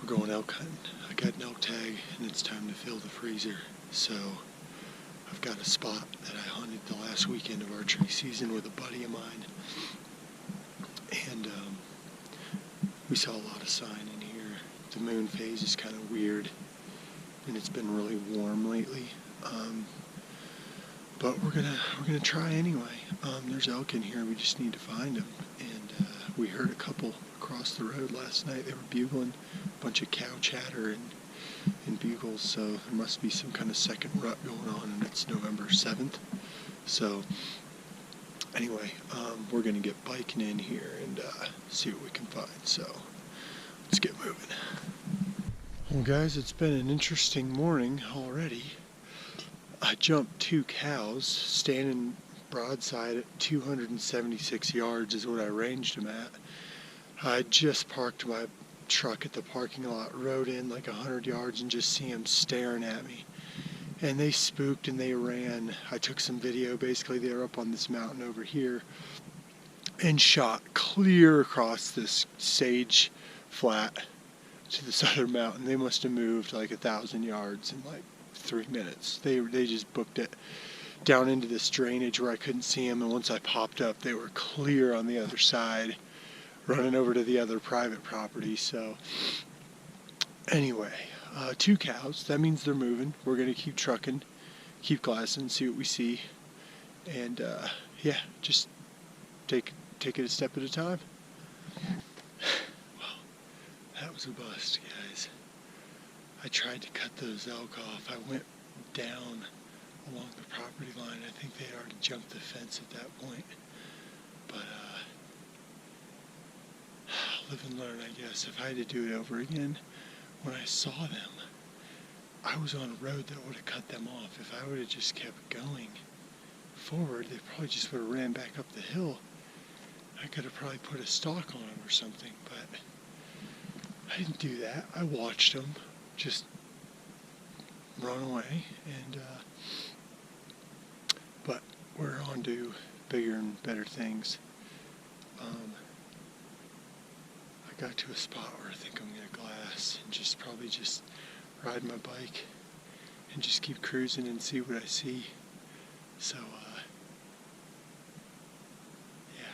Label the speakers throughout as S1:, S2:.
S1: going elk hunting. I got an elk tag and it's time to fill the freezer. So I've got a spot that I hunted the last weekend of archery season with a buddy of mine. And we saw a lot of sign in here. The moon phase is kind of weird and it's been really warm lately. But we're gonna try anyway. There's elk in here, we just need to find them. And we heard a couple across the road last night. They were bugling, a bunch of cow chatter and bugles, so there must be some kind of second rut going on, and it's November 7th. So anyway, we're gonna get biking in here and see what we can find. So let's get moving. Well guys, it's been an interesting morning already. I jumped 2 cows, standing broadside at 276 yards is what I ranged them at. I just parked my truck at the parking lot, rode in like 100 yards and just see them staring at me. And they spooked and they ran. I took some video. Basically they were up on this mountain over here and shot clear across this sage flat to this other mountain. They must have moved like 1,000 yards in like 3 minutes. They just booked it down into this drainage where I couldn't see them, and once I popped up they were clear on the other side, running over to the other private property. So anyway, 2 cows, that means they're moving. We're going to keep trucking, keep glassing, see what we see, and yeah, just take it a step at a time. Well, that was a bust, guys. I tried to cut those elk off. I went down along the property line. I think they had already jumped the fence at that point. But live and learn, I guess. If I had to do it over again, when I saw them, I was on a road that would have cut them off. If I would have just kept going forward, they probably just would have ran back up the hill. I could have probably put a stalk on them or something, but I didn't do that. I watched them just run away, and but we're on to bigger and better things. I got to a spot where I think I'm gonna glass and probably just ride my bike and just keep cruising and see what I see. So yeah,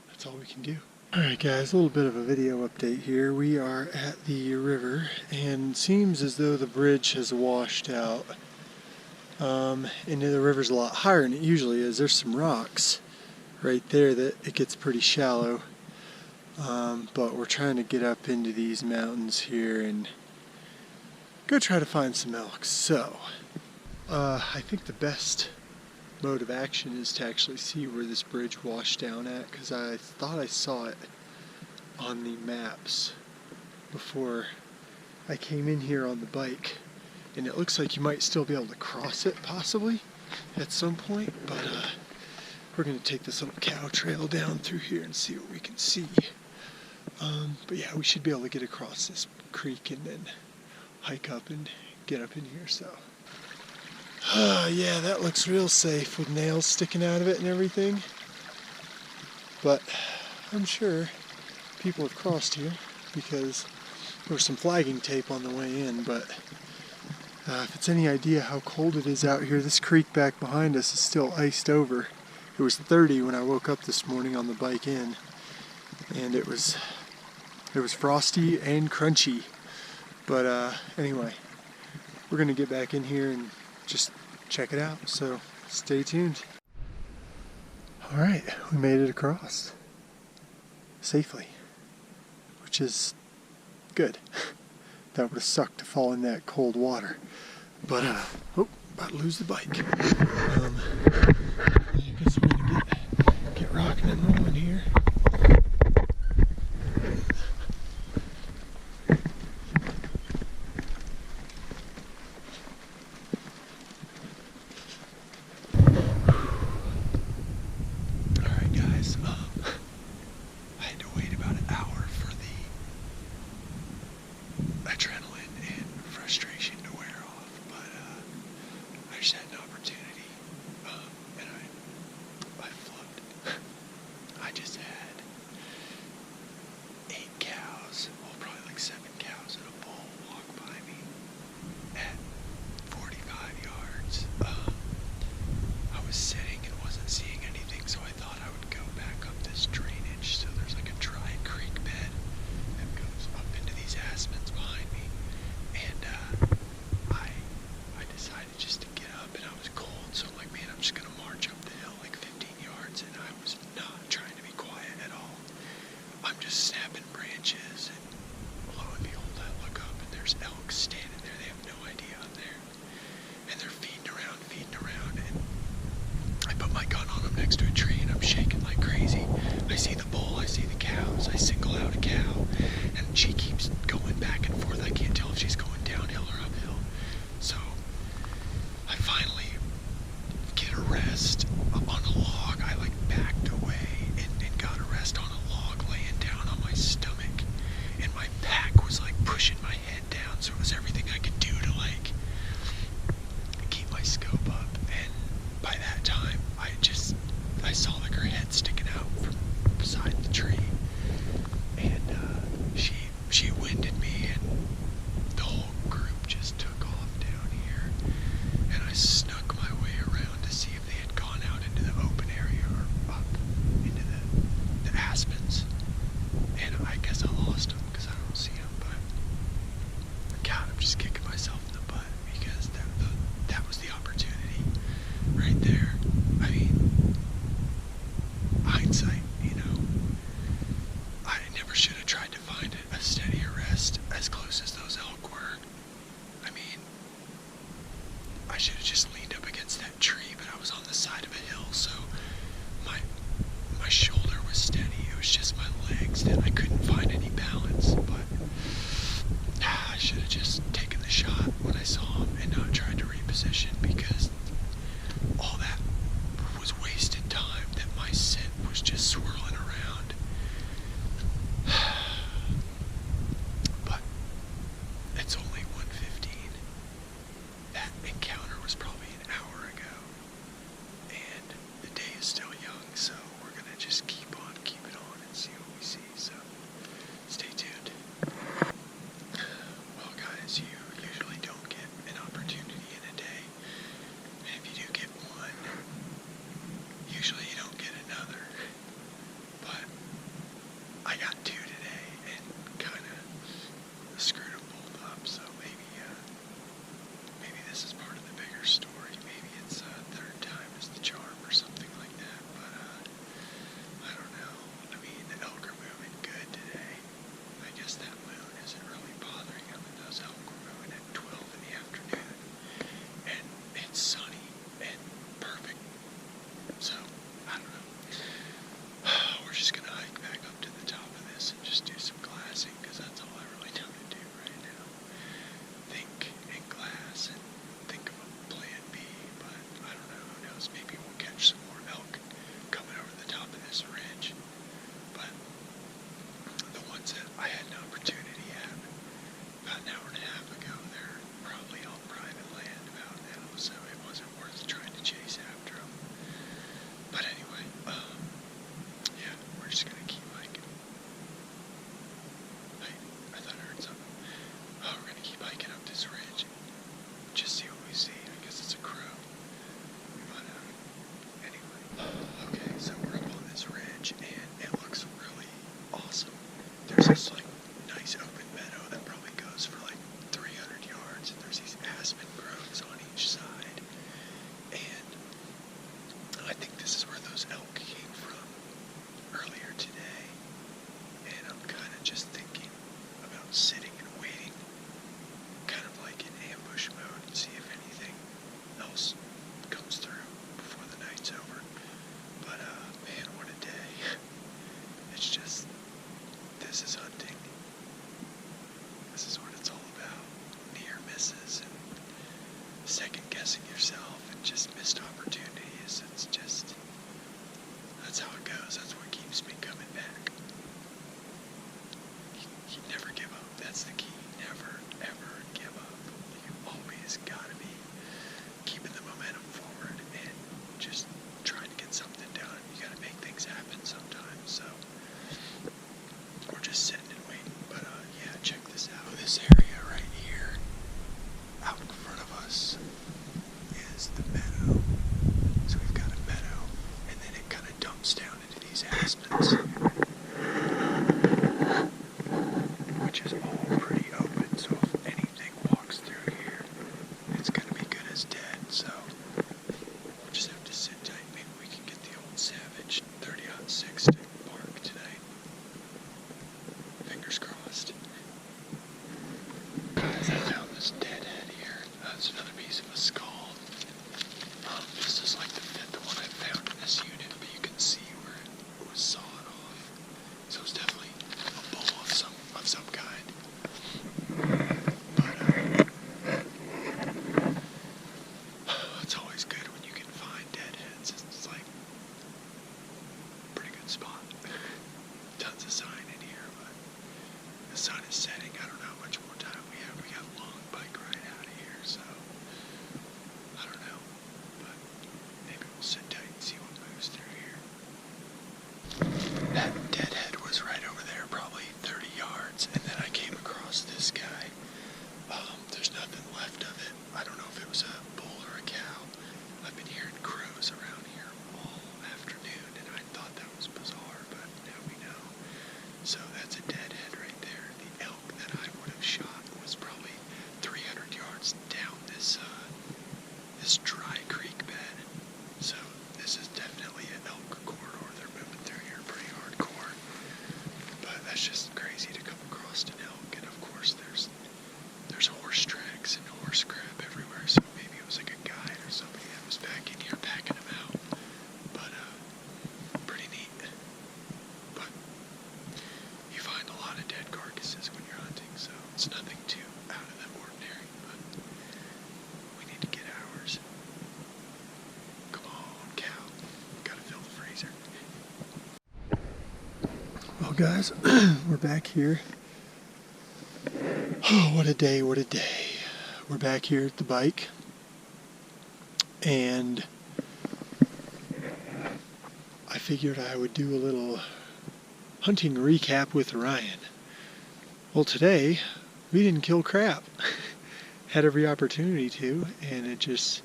S1: that's all we can do. Alright guys, a little bit of a video update here. We are at the river and it seems as though the bridge has washed out. And the river's a lot higher than it usually is. There's some rocks right there that it gets pretty shallow. But we're trying to get up into these mountains here and go try to find some elk. So, I think the best mode of action is to actually see where this bridge washed down at, because I thought I saw it on the maps before I came in here on the bike, and it looks like you might still be able to cross it possibly at some point, but we're going to take this little cow trail down through here and see what we can see. But yeah, we should be able to get across this creek and then hike up and get up in here. So yeah, that looks real safe with nails sticking out of it and everything. But I'm sure people have crossed here because there was some flagging tape on the way in. But if it's any idea how cold it is out here, this creek back behind us is still iced over. It was 30 when I woke up this morning on the bike in, and it was frosty and crunchy. But anyway, we're gonna get back in here and just check it out, so stay tuned. Alright, we made it across safely, which is good. That would have sucked to fall in that cold water. But oh, about to lose the bike. I guess we're gonna get rocking and rolling here. hindsight, you know, I never should have tried to find a steadier rest as close as those elk were. I mean, I should have just leaned up against that tree, but I was on the side of a hill, so my shoulder was steady. It was just my legs that I couldn't find any balance, but I should have just taken the shot when I saw him and not tried to reposition, because all that was wasted time that my scent was just swirling around. But it's only 1:15. That encounter was probably an hour ago, and the day is still young, so we're gonna just keep on keeping on and see what we see, so stay tuned. Well guys, you usually don't get an opportunity in a day, and if you do get one, usually you don't get another, but I got two today and kind of screwed them both up, so maybe this is part of the bigger story. Maybe it's third time is the charm or something like that, but I don't know. I mean, the elk are moving good today. I guess that moon isn't really bothering them, and those elk were moving at 12 in the afternoon, and it's sunny and perfect. So, I don't know. We're just going to hike back up to the top of this and just do some glassing, because that's all I really know to do right now. Think and glass and think of a plan B, but I don't know, who knows, maybe we'll catch some more elk coming over the top of this ridge. But the ones that I had an opportunity at about an hour and a half ago, they're probably on private land about now, so it wasn't worth trying to chase after them. But anyway, yeah, we're just gonna keep hiking. I thought I heard something. Oh, we're gonna keep hiking up this ridge and just see what we see. I guess it's a crow. But anyway. Okay, so we're up on this ridge and it looks really awesome. There's this like nice open meadow that probably goes for like 300 yards, and there's these aspen groves on each side. And I think this is where those elk came from earlier today. And I'm kind of just thinking about sitting and waiting, kind of like in ambush mode, and see if anything else comes through before the night's over. But man, what a day. It's just, this is hunting. This is what it's all about. Near misses and second guessing yourself and just missed opportunities. It's just, that's how it goes. That's what keeps me coming back. You never give up. That's the key. Never, ever give up. You always gotta be keeping the momentum forward and just trying to get something done. You gotta make things happen sometimes, so we're just sitting and waiting. But yeah, check this out. This area right here, out in front of us, is the meadow. So we've got a meadow, and then it kind of dumps down into these aspens, which is all pretty open. So if anything walks through here, it's going to be good as dead. So we'll just have to sit tight. Maybe we can get the old Savage 30-06 to bark tonight. Fingers crossed. Guys, I found this deadhead here. That's another piece of a skull. This is like the fifth one I found in this unit, but you can see where it was sawed off. So it's definitely a bull of some kind. But it's always good when you can find deadheads. It's like a pretty good spot. Tons of sign in here, but the sun is setting. I don't know how much more time we have. We got a long bike ride out of here, so I don't know. But maybe we'll sit tight and see what moves through here. That deadhead was right over there, probably 30 yards, and then I came across this guy. There's nothing left of it. I don't know if it was a bull or a cow. I've been hearing crows around here all afternoon, and I thought that was bizarre, but now we know. So that's a deadhead right there. The elk that I would have shot was probably Well guys, we're back here. Oh, what a day, what a day. We're back here at the bike, and I figured I would do a little hunting recap with Ryan. Well, today we didn't kill crap. Had every opportunity to, and it just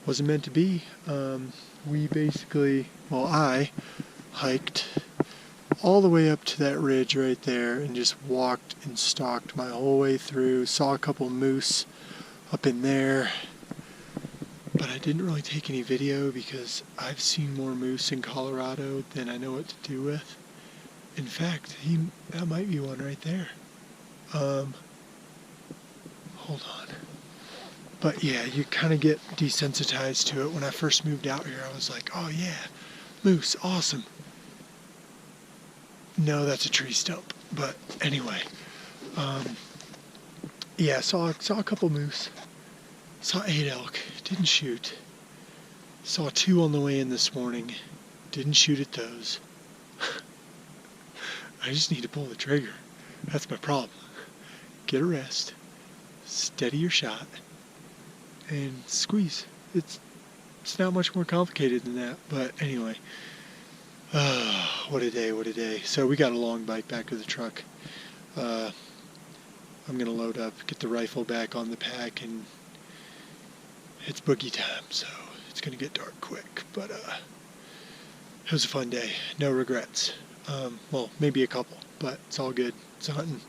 S1: wasn't meant to be. I hiked all the way up to that ridge right there and just walked and stalked my whole way through. Saw a couple moose up in there, but I didn't really take any video because I've seen more moose in Colorado than I know what to do with. In fact, that might be one right there. Hold on. But yeah, you kind of get desensitized to it. When I first moved out here, I was like, oh yeah, moose, awesome. No, that's a tree stump. But anyway, yeah, saw a couple moose. Saw 8 elk. Didn't shoot. Saw 2 on the way in this morning. Didn't shoot at those. I just need to pull the trigger. That's my problem. Get a rest. Steady your shot. And squeeze. It's not much more complicated than that. But anyway. What a day, what a day. So we got a long bike back to the truck. I'm going to load up, get the rifle back on the pack, and it's boogie time, so it's going to get dark quick. But it was a fun day. No regrets. Well, maybe a couple, but it's all good. It's hunting.